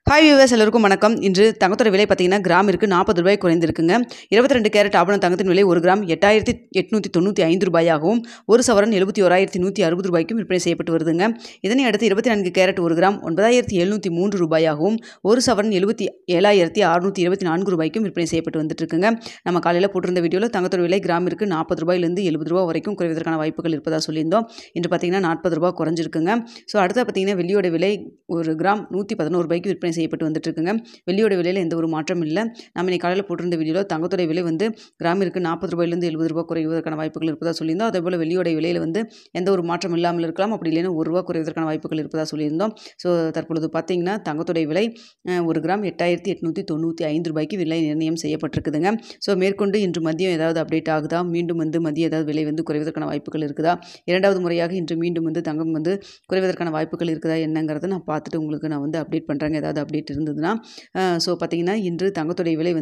Hi viewers எல்லோருக்கும் வணக்கம். இன்று தங்கத்தோட விலை பார்த்தீங்கன்னா கிராமிற்கு ₹40 குறைந்திருக்குங்க. 22 கேரட் ஆபண தங்கத்தின் விலை 1 கிராம் ₹8,895 ரூபாயாகவும் 1 சவரன் ₹71,160 ரூபாய்க்கும் விற்பனை செய்யப்பட்டு வருதுங்க. இதனை அடுத்து 24 கேரட் 1 கிராம் ₹9,703 ரூபாயாகவும் 1 சவரன் ₹77,624 ரூபாய்க்கும் விற்பனை செய்யப்பட்டு வந்துட்டு இருக்குங்க. நம்ம காலையில் போட்டிருந்த வீடியோவில் தங்கத்தோட விலை கிராமிற்கு ₹40 ₹70 வரைக்கும் குறைவதற்கான வாய்ப்புகள் இருப்பதாக சொல்லியிருந்தோம். இன்று பார்த்தீங்கன்னா ₹40 குறைஞ்சிருக்குங்க. ஸோ அடுத்து பார்த்தீங்கன்னா வெள்ளியோட விலை 1 கிராம் ₹111 விற்பனை செய்யப்பட்டு வந்துட்டு இருக்குங்க. வெள்ளியோட விலையில் எந்த ஒரு மாற்றம் இல்லை. நம்ம இன்னைக்கு காலையில் போட்டிருந்த வீடியோவில் தங்கத்தோட விலை கிராமிற்கு ₹40 ₹70 குறைவதற்கான வாய்ப்புகள் இருப்பதாக சொல்லியிருந்தோம். அதேபோல் வெள்ளியோட விலையில் எந்த ஒரு மாற்றம் இல்லாமல் இருக்கலாம். அப்படி இல்லைன்னா ₹1 குறைவதற்கான வாய்ப்புகள் இருப்பதாக சொல்லியிருந்தோம். ஸோ தற்பொழுது பார்த்தீங்கன்னா தங்கத்தோட விலை 1 கிராம் ₹8,895 விலை நிர்ணயம் செய்யப்பட்டிருக்குதுங்க. ஸோ மேற்கொண்டு இன்று மதியம் ஏதாவது அப்டேட் ஆகுதா, மீண்டும் மதியம் ஏதாவது விலை குறைவதற்கான வாய்ப்புகள் இருக்குதா, இரண்டாவது முறையாக இன்று மீண்டும் தங்கம் குறைவதற்கான வாய்ப்புகள் இருக்குதா என்னங்கிறத நான் பார்த்துட்டு உங்களுக்கு நான் அப்டேட் பண்ணுறேங்க. ஏதாவது அப்டேட் இருந்ததுன்னா. ஸோ பார்த்தீங்கன்னா இன்று தங்கத்துடைய விலை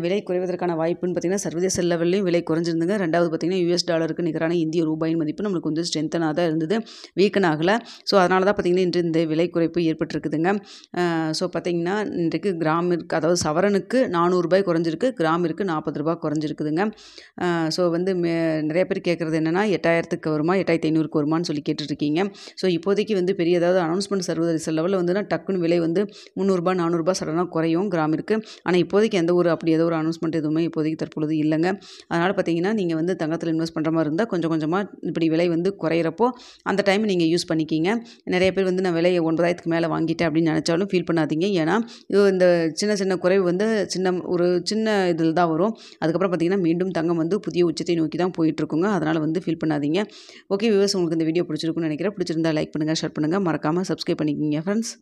விலை குறைவதற்கான வாய்ப்புன்னு பார்த்தீங்கன்னா சர்வதேச லெவல்லையும் விலை குறைஞ்சிருந்துங்க. ரெண்டாவது பார்த்தீங்கன்னா US டாலருக்கு நிகரான இந்திய ரூபாயின் மதிப்பு நம்மளுக்கு ஸ்ட்ரென்த்தனாக தான் இருந்தது, வீக்கன் ஆகலை. ஸோ அதனால தான் பார்த்தீங்கன்னா இன்று இந்த விலை குறைப்பு ஏற்பட்டிருக்குதுங்க. ஸோ பார்த்தீங்கன்னா இன்றைக்கு கிராமிற்கு, அதாவது சவரனுக்கு ₹400 குறைஞ்சிருக்கு, கிராமிற்கு ₹40 குறைஞ்சிருக்குதுங்க. ஸோ நிறைய பேர் கேட்குறது என்னென்னா 8,000க்கு வருமா 8,500க்கு வருமானு சொல்லி கேட்டுட்ருக்கீங்க. ஸோ இப்போதைக்கு பெரிய ஏதாவது அனௌன்ஸ்மெண்ட் சர்வதேச லெவலில் டக்குன்னு விலை ₹300 ₹400 சடனாக குறையும் கிராமிற்கு. ஆனால் இப்போதைக்கு அப்படி ஏதோ ஒரு அனௌன்ஸ்மெண்ட் எதுவுமே இப்போதைக்கு தற்பொழுது இல்லைங்க. அதனால் பார்த்தீங்கன்னா நீங்கள் தங்கத்தில் இன்வெஸ்ட் பண்ணுற மாதிரி இருந்தால் கொஞ்சம் கொஞ்சமாக இப்படி விலை குறையிறப்போ அந்த டைம் நீங்கள் யூஸ் பண்ணிக்கிங்க. நிறைய பேர் நான் விலை 9,000க்கு மேலே வாங்கிட்டேன் அப்படின்னு நினச்சாலும் ஃபீல் பண்ணாதீங்க. ஏன்னா இந்த சின்ன குறைவு ஒரு சின்ன இதில் தான் வரும். அதுக்கப்புறம் பார்த்தீங்கன்னா மீண்டும் தங்கம் புதிய உச்சத்தை நோக்கி தான் போயிட்டுருக்குங்க. அதனால் ஃபீல் பண்ணாதீங்க. ஓகே வியூவர்ஸ், உங்களுக்கு இந்த வீடியோ பிடிச்சிருக்குன்னு நினைக்கிறேன். பிடிச்சிருந்தா லைக் பண்ணுங்கள், ஷேர் பண்ணுங்கள், மறக்காமல் சப்ஸ்கிரைப் பண்ணிக்கிங்க ஃப்ரெண்ட்ஸ்.